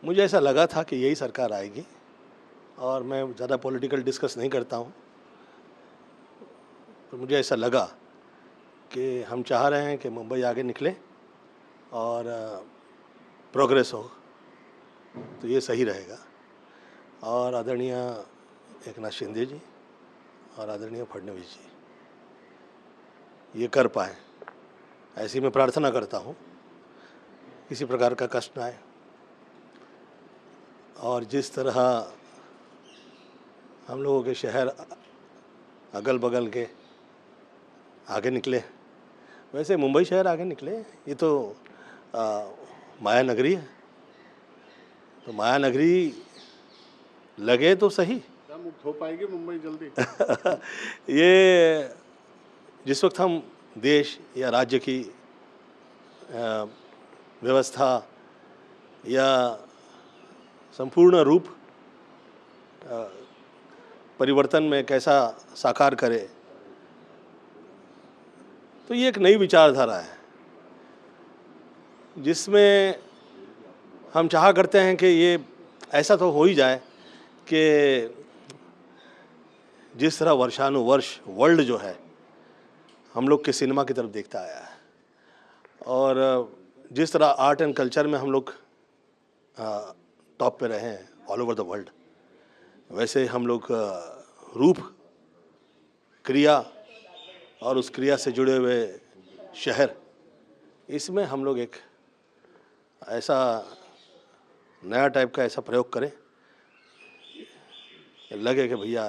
मुझे ऐसा लगा था कि यही सरकार आएगी और मैं ज़्यादा पॉलिटिकल डिस्कस नहीं करता हूँ, तो मुझे ऐसा लगा कि हम चाह रहे हैं कि मुंबई आगे निकले और प्रोग्रेस हो, तो ये सही रहेगा। और आदरणीय एकनाथ शिंदे जी और आदरणीय फडणवीस जी ये कर पाएँ, ऐसी मैं प्रार्थना करता हूँ, किसी प्रकार का कष्ट ना आए। और जिस तरह हम लोगों के शहर अगल बगल के आगे निकले, वैसे मुंबई शहर आगे निकले। ये तो माया नगरी है, तो माया नगरी लगे तो सही। क्या मुक्त हो पाएगी मुंबई जल्दी? ये जिस वक्त हम देश या राज्य की व्यवस्था या संपूर्ण रूप परिवर्तन में कैसा साकार करे, तो ये एक नई विचारधारा है जिसमें हम चाहा करते हैं कि ये ऐसा तो हो ही जाए कि जिस तरह वर्षानुवर्ष वर्ल्ड जो है हम लोग के सिनेमा की तरफ देखता आया है, और जिस तरह आर्ट एंड कल्चर में हम लोग टॉप पे रहे हैं ऑल ओवर द वर्ल्ड, वैसे हम लोग रूप, क्रिया और उस क्रिया से जुड़े हुए शहर, इसमें हम लोग एक ऐसा नया टाइप का ऐसा प्रयोग करें, लगे कि भैया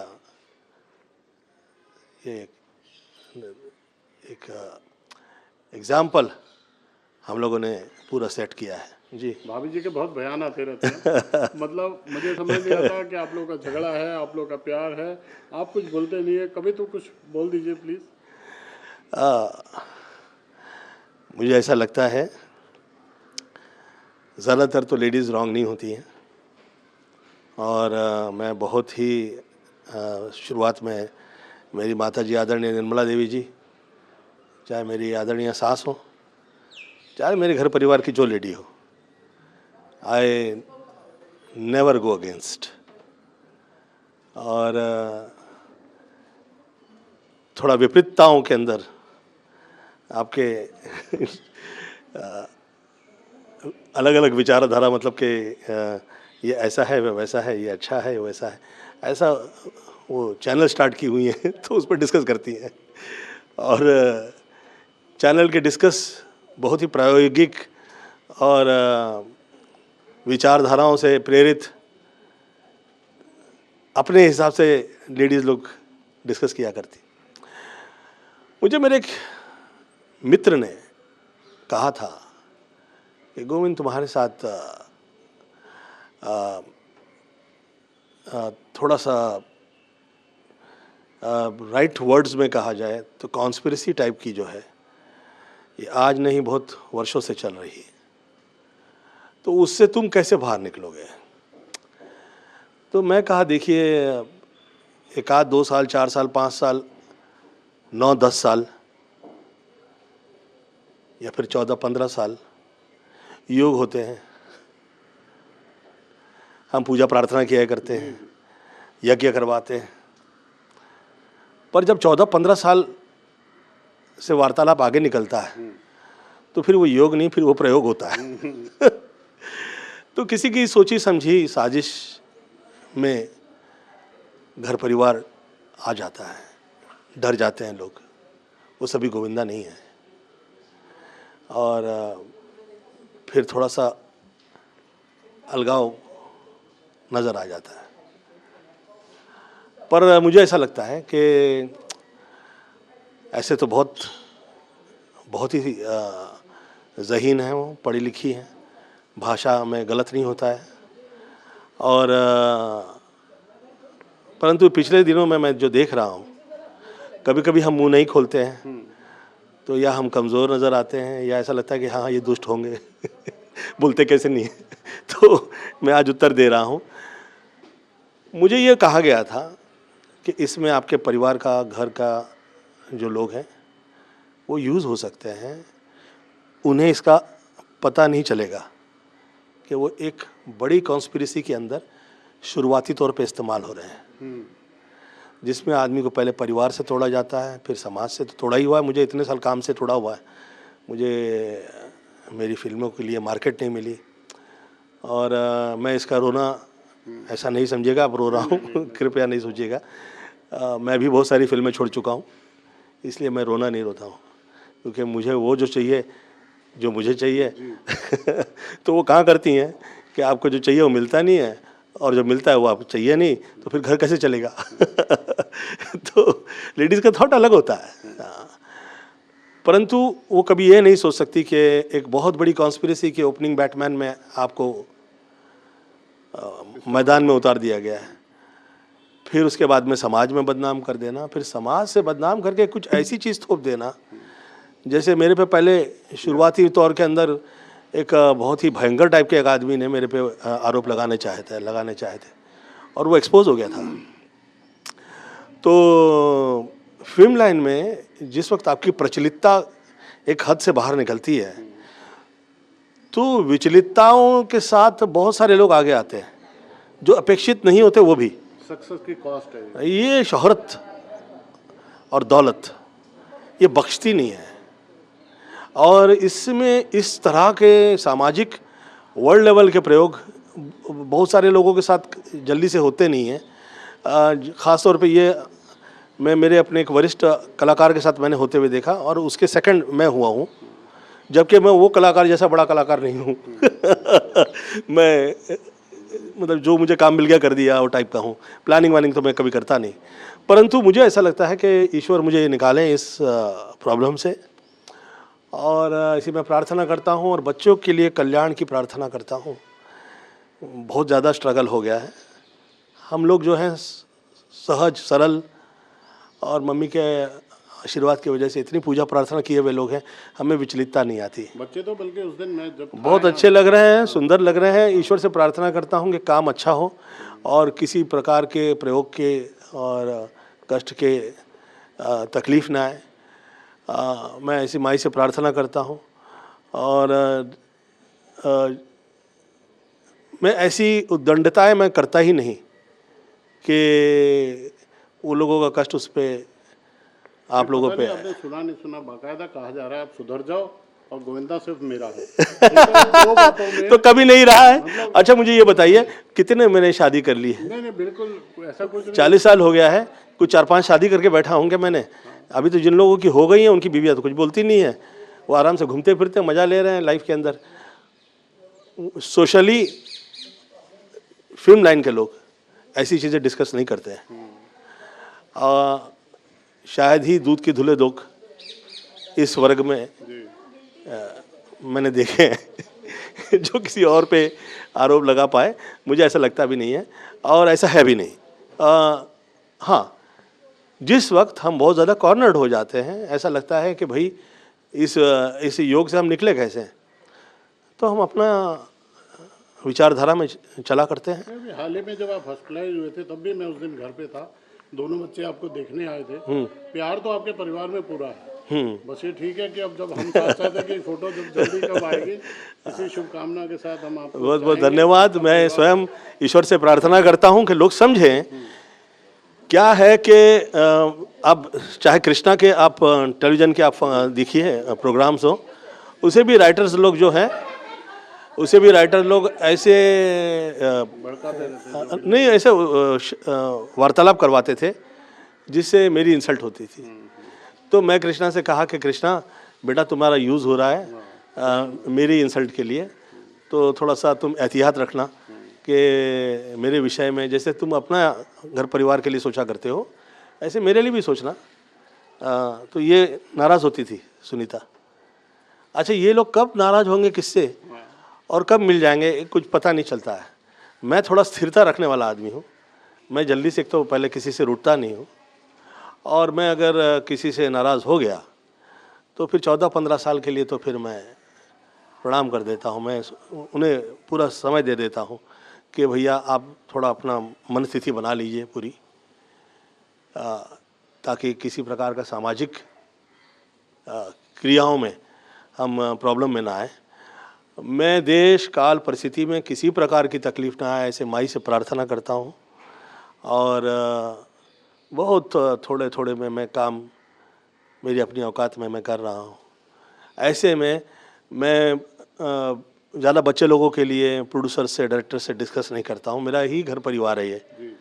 ये एक एग्जाम्पल हम लोगों ने पूरा सेट किया है। जी, भाभी जी के बहुत बयान आते रहते हैं। मतलब मुझे समझ नहीं आता कि आप लोगों का झगड़ा है, आप लोगों का प्यार है, आप कुछ बोलते नहीं है, कभी तो कुछ बोल दीजिए प्लीज। मुझे ऐसा लगता है ज़्यादातर तो लेडीज़ रॉन्ग नहीं होती हैं, और मैं बहुत ही शुरुआत में मेरी माता जी आदरणीय निर्मला देवी जी, चाहे मेरी आदरणीय सास हो, चाहे मेरे घर परिवार की जो लेडी हो, आई नेवर गो अगेंस्ट। और थोड़ा विपरीतताओं के अंदर आपके अलग अलग विचारधारा, मतलब कि ये ऐसा है, वैसा है, ये अच्छा है, वैसा है, ऐसा वो चैनल स्टार्ट की हुई हैं तो उस पर डिस्कस करती हैं। और चैनल के डिस्कस बहुत ही प्रायोगिक और विचारधाराओं से प्रेरित अपने हिसाब से लेडीज़ लोग डिस्कस किया करती। मुझे मेरे एक मित्र ने कहा था कि गोविंद, तुम्हारे साथ थोड़ा सा राइट वर्ड्स में कहा जाए तो कॉन्स्पिरेसी टाइप की जो है, ये आज नहीं बहुत वर्षों से चल रही है, तो उससे तुम कैसे बाहर निकलोगे? तो मैं कहा, देखिए, एक आध 2 साल, 4 साल, 5 साल, 9-10 साल या फिर 14-15 साल योग होते हैं, हम पूजा प्रार्थना किया करते हैं, यज्ञ करवाते हैं, पर जब 14-15 साल से वार्तालाप आगे निकलता है तो फिर वो योग नहीं, फिर वो प्रयोग होता है। तो किसी की सोची समझी साजिश में घर परिवार आ जाता है, डर जाते हैं लोग, वो सभी गोविंदा नहीं है, और फिर थोड़ा सा अलगाव नज़र आ जाता है। पर मुझे ऐसा लगता है कि ऐसे तो बहुत ही ज़हीन है, वो पढ़ी लिखी हैं, भाषा में गलत नहीं होता है, और परंतु पिछले दिनों में मैं जो देख रहा हूँ, कभी कभी हम मुंह नहीं खोलते हैं तो या हम कमज़ोर नज़र आते हैं या ऐसा लगता है कि हाँ ये दुष्ट होंगे बोलते कैसे नहीं है। तो मैं आज उत्तर दे रहा हूँ। मुझे ये कहा गया था कि इसमें आपके परिवार का, घर का जो लोग हैं वो यूज़ हो सकते हैं, उन्हें इसका पता नहीं चलेगा, कि वो एक बड़ी कॉन्स्पिरेसी के अंदर शुरुआती तौर पे इस्तेमाल हो रहे हैं, जिसमें आदमी को पहले परिवार से तोड़ा जाता है, फिर समाज से तो तोड़ा ही हुआ है। मुझे इतने साल काम से तोड़ा हुआ है, मुझे मेरी फिल्मों के लिए मार्केट नहीं मिली, और मैं इसका रोना ऐसा नहीं समझिएगा, अब रो रहा हूँ कृपया नहीं सोचिएगा। मैं भी बहुत सारी फिल्में छोड़ चुका हूँ, इसलिए मैं रोना नहीं रोता हूँ, क्योंकि मुझे वो जो चाहिए, जो मुझे चाहिए तो वो कहाँ करती हैं कि आपको जो चाहिए वो मिलता नहीं है, और जो मिलता है वो आपको चाहिए नहीं, तो फिर घर कैसे चलेगा तो लेडीज़ का थॉट अलग होता है। परंतु वो कभी ये नहीं सोच सकती कि एक बहुत बड़ी कॉन्स्पिरेसी के ओपनिंग बैटमैन में आपको मैदान में उतार दिया गया है, फिर उसके बाद में समाज में बदनाम कर देना, फिर समाज से बदनाम करके कुछ ऐसी चीज़ थोप देना। जैसे मेरे पे पहले शुरुआती तौर के अंदर एक बहुत ही भयंकर टाइप के एक आदमी ने मेरे पे आरोप लगाने चाहे थे, और वो एक्सपोज हो गया था। तो फिल्म लाइन में जिस वक्त आपकी प्रचलितता एक हद से बाहर निकलती है, तो विचलितताओं के साथ बहुत सारे लोग आगे आते हैं जो अपेक्षित नहीं होते, वो भी। सक्सेस की कॉस्ट है ये शोहरत और दौलत ये बख्शती नहीं है, और इसमें इस तरह के सामाजिक वर्ल्ड लेवल के प्रयोग बहुत सारे लोगों के साथ जल्दी से होते नहीं हैं। ख़ास तौर पे ये मैं मेरे अपने एक वरिष्ठ कलाकार के साथ मैंने होते हुए देखा, और उसके सेकंड मैं हुआ हूँ, जबकि मैं वो कलाकार जैसा बड़ा कलाकार नहीं हूँ मैं मतलब जो मुझे काम मिल गया कर दिया वो टाइप का हूँ, प्लानिंग वानिंग तो मैं कभी करता नहीं। परंतु मुझे ऐसा लगता है कि ईश्वर मुझे निकालें इस प्रॉब्लम से, और इसी मैं प्रार्थना करता हूँ, और बच्चों के लिए कल्याण की प्रार्थना करता हूँ। बहुत ज़्यादा स्ट्रगल हो गया है, हम लोग जो हैं सहज सरल और मम्मी के आशीर्वाद की वजह से इतनी पूजा प्रार्थना किए हुए लोग हैं, हमें विचलितता नहीं आती। बच्चे तो बल्कि उस दिन मैं जब बहुत अच्छे लग रहे हैं, सुंदर लग रहे हैं। ईश्वर से प्रार्थना करता हूँ कि काम अच्छा हो, और किसी प्रकार के प्रयोग के और कष्ट के तकलीफ़ ना आए। मैं ऐसी माई से प्रार्थना करता हूँ, और मैं ऐसी उद्दंडताएं मैं करता ही नहीं कि वो लोगों का कष्ट उस पे आप लोगों पे आपने सुना नहीं सुना, बाकायदा कहा जा रहा है आप सुधर जाओ और गोविंदा सिर्फ मेरा है तो दो बातों में तो कभी नहीं रहा है। अच्छा मुझे ये बताइए, कितने मैंने शादी कर ली है? नहीं बिल्कुल ऐसा कुछ नहीं। 40 साल हो गया है, कुछ 4-5 शादी करके बैठा होंगे मैंने। अभी तो जिन लोगों की हो गई हैं उनकी बीवियाँ तो कुछ बोलती नहीं है, वो आराम से घूमते फिरते मज़ा ले रहे हैं लाइफ के अंदर। सोशली फिल्म लाइन के लोग ऐसी चीज़ें डिस्कस नहीं करते हैं। शायद ही दूध की धुले दोख इस वर्ग में मैंने देखे हैं जो किसी और पे आरोप लगा पाए, मुझे ऐसा लगता भी नहीं है, और ऐसा है भी नहीं। हाँ, जिस वक्त हम बहुत ज़्यादा कॉर्नर्ड हो जाते हैं, ऐसा लगता है कि भाई इस योग से हम निकले कैसे, तो हम अपना विचारधारा में चला करते हैं। हाल ही में जब आप हॉस्पिटलाइज हुए थे तब भी मैं उस दिन घर पे था, दोनों बच्चे आपको देखने आए थे। प्यार तो आपके परिवार में पूरा है, बस ये ठीक है कि अब जब हम चाहते हैं कि फोटो जब जल्दी कब आएगी, इसी शुभकामना के साथ हम आपको बहुत बहुत धन्यवाद। मैं स्वयं ईश्वर से प्रार्थना करता हूँ कि लोग समझें क्या है कि अब चाहे कृष्णा के आप टेलीविज़न के आप देखिए प्रोग्राम्स हो, उसे भी राइटर्स लोग जो हैं, उसे भी राइटर लोग ऐसे नहीं ऐसे वार्तालाप करवाते थे जिससे मेरी इंसल्ट होती थी। तो मैं कृष्णा से कहा कि कृष्णा बेटा तुम्हारा यूज़ हो रहा है मेरी इंसल्ट के लिए, तो थोड़ा सा तुम एहतियात रखना कि मेरे विषय में जैसे तुम अपना घर परिवार के लिए सोचा करते हो ऐसे मेरे लिए भी सोचना। तो ये नाराज़ होती थी सुनीता। अच्छा ये लोग कब नाराज़ होंगे किससे और कब मिल जाएंगे कुछ पता नहीं चलता है। मैं थोड़ा स्थिरता रखने वाला आदमी हूँ, मैं जल्दी से एक तो पहले किसी से रूठता नहीं हूँ, और मैं अगर किसी से नाराज़ हो गया तो फिर 14-15 साल के लिए तो फिर मैं प्रणाम कर देता हूँ, मैं उन्हें पूरा समय दे देता हूँ कि भैया आप थोड़ा अपना मन स्थिति बना लीजिए पूरी, ताकि किसी प्रकार का सामाजिक क्रियाओं में हम प्रॉब्लम में ना आए। मैं देश काल परिस्थिति में किसी प्रकार की तकलीफ ना आए ऐसे माई से प्रार्थना करता हूँ। और बहुत थोड़े थोड़े में मैं काम मेरी अपनी औकात में मैं कर रहा हूँ। ऐसे में मैं ज़्यादा बच्चे लोगों के लिए प्रोड्यूसर से डायरेक्टर से डिस्कस नहीं करता हूँ। मेरा ही घर परिवार है ये,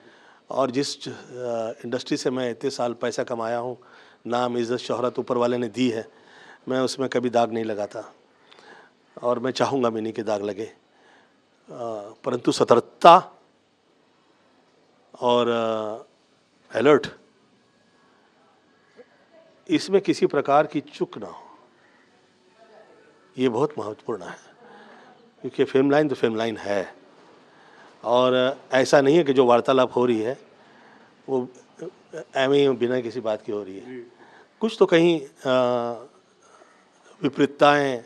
और जिस इंडस्ट्री से मैं इतने साल पैसा कमाया हूँ, नाम इज़्ज़त शोहरत ऊपर वाले ने दी है, मैं उसमें कभी दाग नहीं लगाता और मैं चाहूँगा भी नहीं कि दाग लगे। परंतु सतर्कता और अलर्ट, इसमें किसी प्रकार की चूक ना हो, ये बहुत महत्वपूर्ण है। क्योंकि फिल्म लाइन तो फिल्म लाइन है, और ऐसा नहीं है कि जो वार्तालाप हो रही है वो एवं ही बिना किसी बात की हो रही है। कुछ तो कहीं विपरीतताएं,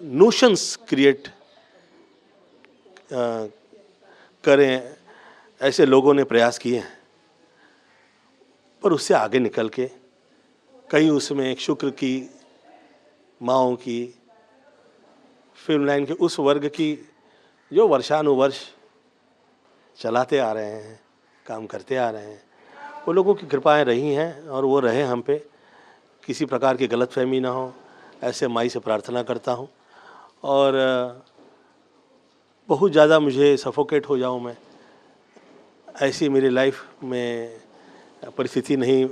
नोशंस क्रिएट करें, ऐसे लोगों ने प्रयास किए हैं। पर उससे आगे निकल के कहीं उसमें एक शुक्र की माओं की, फिल्म लाइन के उस वर्ग की जो वर्षानुवर्ष चलाते आ रहे हैं, काम करते आ रहे हैं, वो लोगों की कृपाएं रही हैं और वो रहे हम पे। किसी प्रकार की गलतफहमी ना हो, ऐसे माई से प्रार्थना करता हूँ। और बहुत ज़्यादा मुझे सफोकेट हो जाऊँ मैं, ऐसी मेरी लाइफ में परिस्थिति नहीं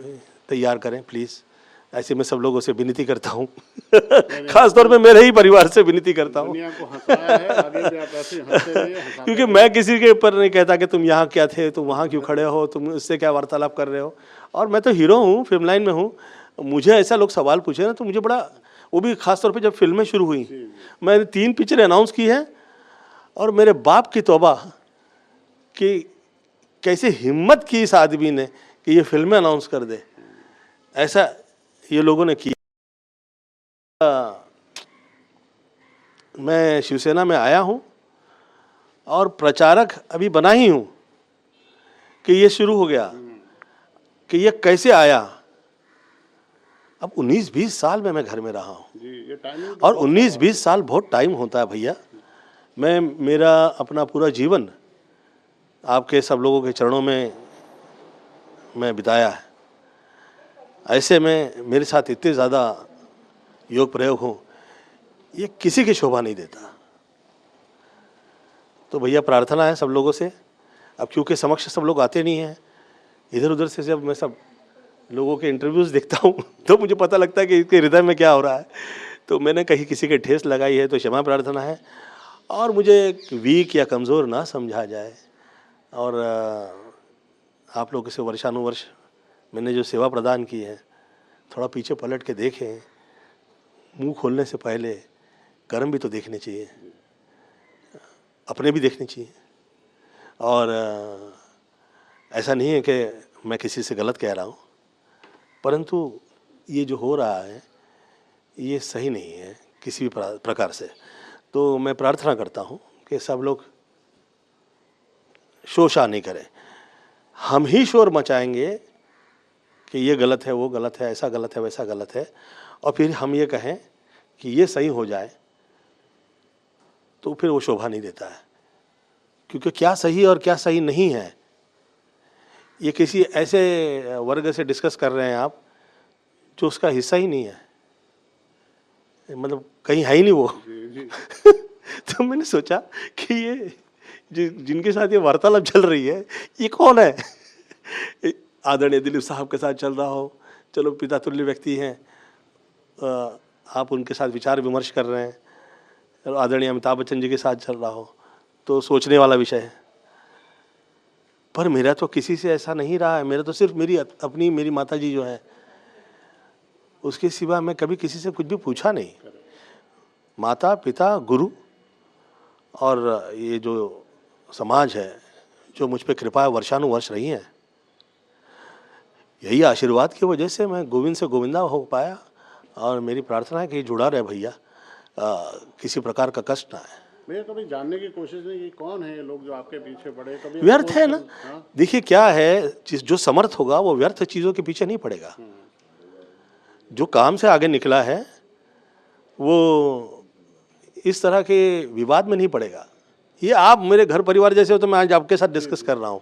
तैयार करें प्लीज़। ऐसे मैं सब लोगों से विनती करता हूँ खास तौर पे मेरे ही परिवार से विनती करता हूँ दुनिया को हंसाया है, आगे भी आप ऐसे ही हंसते रहिए, हंसाते क्योंकि मैं किसी के ऊपर नहीं कहता कि तुम यहाँ क्या थे, तुम वहाँ क्यों खड़े हो, तुम उससे क्या वार्तालाप कर रहे हो। और मैं तो हीरो हूँ, फिल्म लाइन में हूँ। मुझे ऐसा लोग सवाल पूछे ना तो मुझे बड़ा, वो भी खास तौर पे जब फिल्में शुरू हुई, मैंने 3 पिक्चरें अनाउंस की हैं और मेरे बाप की तौबा कि कैसे हिम्मत की इस आदमी ने कि ये फिल्में अनाउंस कर दे, ऐसा ये लोगों ने किया। मैं शिवसेना में आया हूँ और प्रचारक अभी बना ही हूँ कि ये शुरू हो गया कि ये कैसे आया। अब 19-20 साल में मैं घर में रहा हूँ, जी, ये टाइमिंग और 19-20 साल बहुत टाइम होता है भैया। मेरा अपना पूरा जीवन आपके सब लोगों के चरणों में मैं बिताया है। ऐसे में मेरे साथ इतने ज़्यादा योग प्रयोग हों, ये किसी की शोभा नहीं देता। तो भैया प्रार्थना है सब लोगों से। अब क्योंकि समक्ष सब लोग आते नहीं हैं, इधर उधर से जब मैं सब लोगों के इंटरव्यूज़ देखता हूँ तो मुझे पता लगता है कि इसके हृदय में क्या हो रहा है। तो मैंने कहीं किसी के ठेस लगाई है तो क्षमा प्रार्थना है, और मुझे वीक या कमज़ोर ना समझा जाए। और आप लोगों से वर्षानुवर्ष मैंने जो सेवा प्रदान की है, थोड़ा पीछे पलट के देखें। मुंह खोलने से पहले कर्म भी तो देखने चाहिए, अपने भी देखने चाहिए। और ऐसा नहीं है कि मैं किसी से गलत कह रहा हूँ, परंतु ये जो हो रहा है ये सही नहीं है किसी भी प्रकार से। तो मैं प्रार्थना करता हूँ कि सब लोग शोषा नहीं करें। हम ही शोर मचाएंगे कि ये गलत है, वो गलत है, ऐसा गलत है, वैसा गलत है, और फिर हम ये कहें कि ये सही हो जाए, तो फिर वो शोभा नहीं देता है। क्योंकि क्या सही और क्या सही नहीं है, ये किसी ऐसे वर्ग से डिस्कस कर रहे हैं आप जो उसका हिस्सा ही नहीं है, मतलब कहीं है ही नहीं वो तो मैंने सोचा कि ये जिनके साथ ये वार्तालाप चल रही है ये कौन है। आदरणीय दिलीप साहब के साथ चल रहा हो, चलो पिता तुल्य व्यक्ति हैं, आप उनके साथ विचार विमर्श कर रहे हैं। आदरणीय अमिताभ बच्चन जी के साथ चल रहा हो तो सोचने वाला विषय है। पर मेरा तो किसी से ऐसा नहीं रहा है। मेरा तो सिर्फ मेरी माता जी जो है, उसके सिवा मैं कभी किसी से कुछ भी पूछा नहीं। माता पिता गुरु और ये जो समाज है जो मुझ पे कृपा वर्षानुवर्ष रही है, यही आशीर्वाद की वजह से मैं गोविंद से गोविंदा हो पाया। और मेरी प्रार्थना है कि जुड़ा रहे भैया, किसी प्रकार का कष्ट ना है। मैं कभी जानने की कोशिश नहीं की कौन है ये लोग जो आपके पीछे पड़े, कभी व्यर्थ है ना। हाँ? देखिए क्या है, जो समर्थ होगा वो व्यर्थ चीज़ों के पीछे नहीं पड़ेगा। जो काम से आगे निकला है वो इस तरह के विवाद में नहीं पड़ेगा। ये आप मेरे घर परिवार जैसे हो तो मैं आज आपके साथ डिस्कस कर रहा हूँ।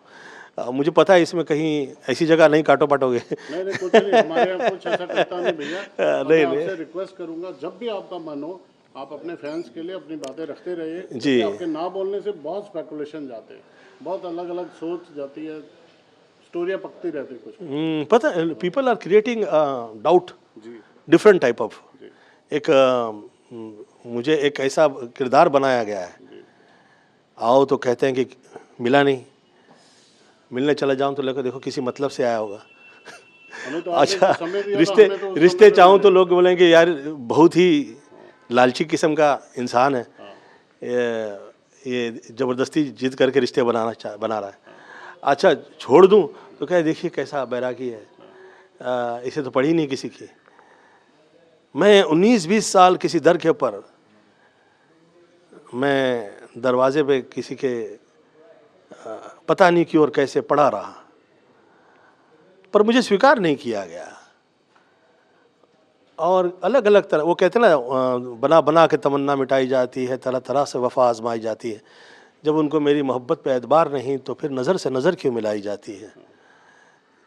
मुझे पता है इसमें कहीं ऐसी जगह नहीं काटो पाटोगे। नहीं कुछ नहीं, हमारे यहाँ कुछ ऐसा करता नहीं भैया। नहीं, मैं आपसे रिक्वेस्ट करूंगा, जब भी आपका मन हो आप अपने फैंस के लिए अपनी बातें रखते रहिए जी। आपके ना बोलने से बहुत स्पेकुलेशन जाते हैं, बहुत अलग अलग सोच जाती है, स्टोरियाँ पकती रहती कुछ। पता है पीपल आर क्रिएटिंग डाउट जी डिफरेंट टाइप ऑफ। जी एक मुझे एक ऐसा किरदार बनाया गया है, आओ तो कहते हैं कि मिला नहीं, मिलने चला जाऊं तो लेकर देखो किसी मतलब से आया होगा। हमें तो आपने अच्छा, समय दिया था, रिश्ते हमें तो उस रिश्ते समय चाहूं तो लोग बोलेंगे यार बहुत ही लालची किस्म का इंसान है, ये ज़बरदस्ती जिद करके रिश्ते बना रहा है। अच्छा छोड़ दूं तो कहे देखिए कैसा बैरागी है, इसे तो पड़ी नहीं किसी की। मैं 19-20 साल किसी दर के ऊपर मैं दरवाजे पे किसी के पता नहीं क्यों और कैसे पड़ा रहा, पर मुझे स्वीकार नहीं किया गया। और अलग अलग तरह वो कहते हैं ना, बना बना के तमन्ना मिटाई जाती है, तरह तरह से वफा आजमाई जाती है। जब उनको मेरी मोहब्बत पे एतबार नहीं तो फिर नज़र से नज़र क्यों मिलाई जाती है।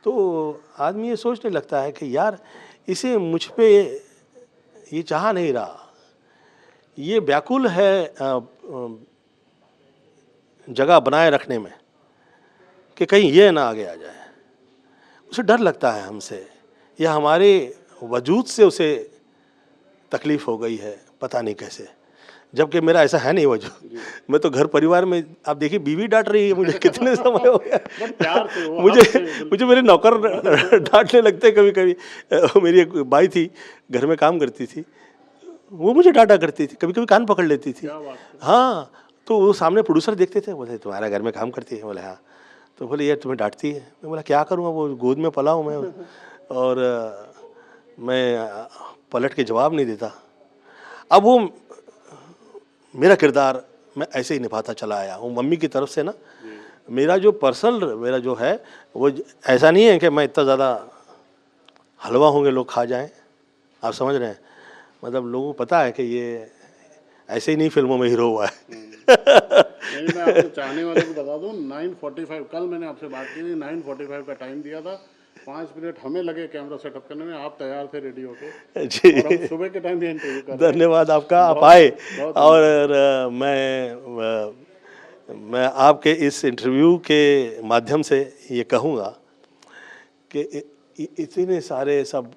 तो आदमी ये सोचने लगता है कि यार इसे मुझ पे ये चाह नहीं रहा, ये व्याकुल है जगह बनाए रखने में कि कहीं ये ना आगे आ जाए। उसे डर लगता है हमसे, या हमारे वजूद से उसे तकलीफ़ हो गई है, पता नहीं कैसे, जबकि मेरा ऐसा है नहीं वजूद। मैं तो घर परिवार में, आप देखिए बीवी डांट रही है मुझे कितने समय हो गया। प्यार से वो मुझे मेरे नौकर डांटने लगते कभी कभी। मेरी एक बाई थी घर में काम करती थी, वो मुझे डांटा करती थी, कभी कभी कान पकड़ लेती थी। हाँ, तो वो सामने प्रोड्यूसर देखते थे, बोले तुम्हारा घर में काम करती है? बोले हाँ। तो बोले यार तुम्हें डांटती है? मैं बोला क्या करूँगा, वो गोद में पला हूँ मैं, और मैं पलट के जवाब नहीं देता। अब वो मेरा किरदार मैं ऐसे ही निभाता चला आया हूँ मम्मी की तरफ से ना। मेरा जो पर्सनल मेरा जो है वो ऐसा नहीं है कि मैं इतना ज़्यादा हलवा होंगे लोग खा जाएं, आप समझ रहे हैं। मतलब लोगों को पता है कि ये ऐसे ही नहीं फिल्मों में हीरो हुआ है। नहीं, मैं आपको चाहने वाले को बता दूं, 9:45 कल मैंने आपसे बात की थी, 9:45 का टाइम दिया था, 5 मिनट हमें लगे कैमरा सेटअप करने में, आप तैयार थे रेडी होके। जी, और हम सुबह के टाइम भी इंटरव्यू कर रहे हैं। धन्यवाद आपका, आप आए। बहुत और मैं आपके इस इंटरव्यू के माध्यम से ये कहूँगा कि इतने सारे सब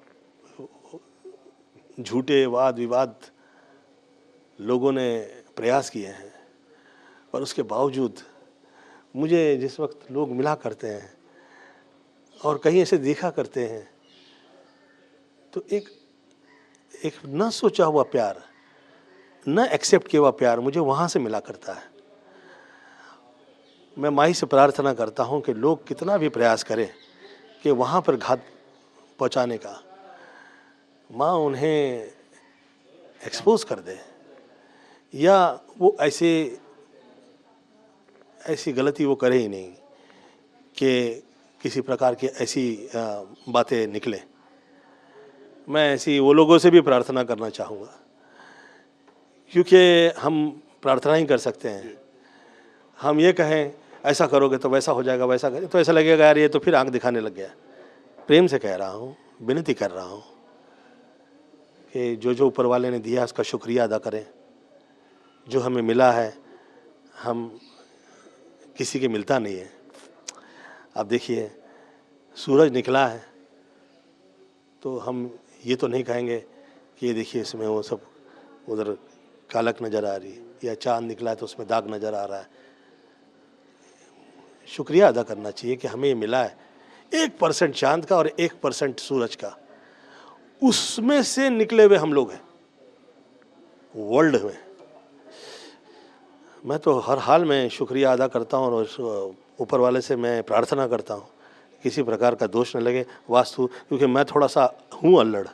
झूठे वाद विवाद लोगों ने प्रयास किए हैं, और उसके बावजूद मुझे जिस वक्त लोग मिला करते हैं और कहीं ऐसे देखा करते हैं तो एक न सोचा हुआ प्यार, न एक्सेप्ट किया हुआ प्यार मुझे वहाँ से मिला करता है। मैं माई से प्रार्थना करता हूँ कि लोग कितना भी प्रयास करें कि वहाँ पर घात पहुँचाने का, माँ उन्हें एक्सपोज कर दे, या वो ऐसी गलती वो करे ही नहीं कि किसी प्रकार की ऐसी बातें निकले। मैं ऐसी वो लोगों से भी प्रार्थना करना चाहूँगा, क्योंकि हम प्रार्थना ही कर सकते हैं। हम ये कहें ऐसा करोगे तो वैसा हो जाएगा, वैसा करें तो ऐसा लगेगा यार ये तो फिर आंख दिखाने लग गया। प्रेम से कह रहा हूँ, विनती कर रहा हूँ कि जो ऊपर वाले ने दिया उसका शुक्रिया अदा करें। जो हमें मिला है हम किसी के मिलता नहीं है। आप देखिए सूरज निकला है तो हम ये तो नहीं कहेंगे कि ये देखिए इसमें वो सब उधर कालक नज़र आ रही है, या चाँद निकला है तो उसमें दाग नज़र आ रहा है। शुक्रिया अदा करना चाहिए कि हमें ये मिला है, 1% चाँद का और 1% सूरज का, उसमें से निकले हुए हम लोग हैं वर्ल्ड में। मैं तो हर हाल में शुक्रिया अदा करता हूँ और ऊपर वाले से मैं प्रार्थना करता हूँ किसी प्रकार का दोष न लगे वास्तु, क्योंकि मैं थोड़ा सा हूँ अल्लड़,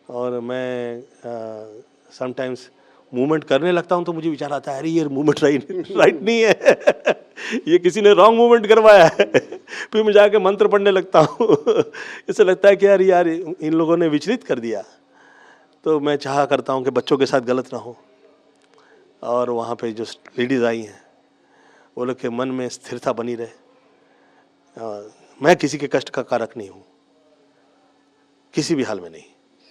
और मैं समटाइम्स मूवमेंट करने लगता हूँ तो मुझे विचार आता है अरे ये मूवमेंट राइट नहीं है ये किसी ने रॉन्ग मूवमेंट करवाया है। फिर मैं जाके मंत्र पढ़ने लगता हूँ। ऐसा लगता है कि यार इन लोगों ने विचलित कर दिया। तो मैं चाहा करता हूँ कि बच्चों के साथ गलत ना हो, और वहाँ पे जो लेडीज़ आई हैं वो लोग के मन में स्थिरता बनी रहे। मैं किसी के कष्ट का कारक नहीं हूँ, किसी भी हाल में नहीं।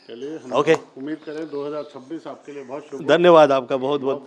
चलिए हम ओके, उम्मीद करें 2026 आपके लिए बहुत शुभ हो। धन्यवाद आपका बहुत बहुत।